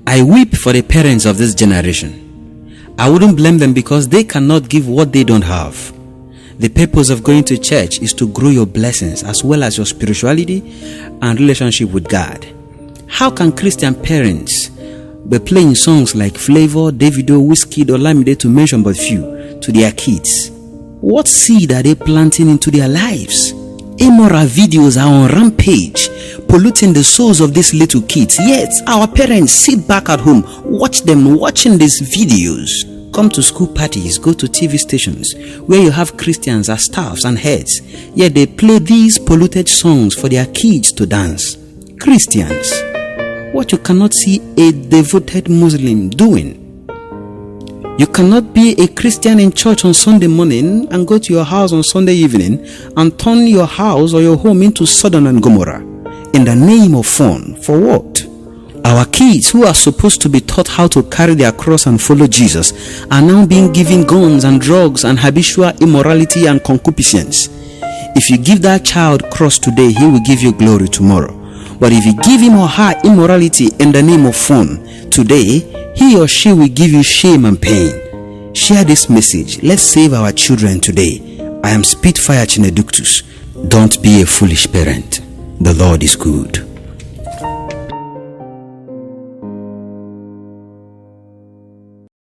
I weep for the parents of this generation. I wouldn't blame them because they cannot give what they don't have. The purpose of going to church is to grow your blessings as well as your spirituality and relationship with God. How can Christian parents be playing songs like Flavor, Davido, Wizkid, or Lamide, to mention but few, to their kids? What seed are they planting into their lives? Immoral videos are on rampage, polluting the souls of these little kids. Yet our parents sit back at home, watch them watching these videos. Come to school parties, go to TV stations where you have Christians as staffs and heads, yet they play these polluted songs for their kids to dance. Christians, what you cannot see a devoted Muslim doing. You cannot be a Christian in church on Sunday morning and go to your house on Sunday evening and turn your house or your home into Sodom and Gomorrah in the name of fun. For what? Our kids, who are supposed to be taught how to carry their cross and follow Jesus, are now being given guns and drugs and habitual immorality and concupiscence. If you give that child cross today, he will give you glory tomorrow. But if you give him or her immorality in the name of fun today, he or she will give you shame and pain. Share this message. Let's save our children today. I am Spitfire Chineductus. Don't be a foolish parent. The Lord is good.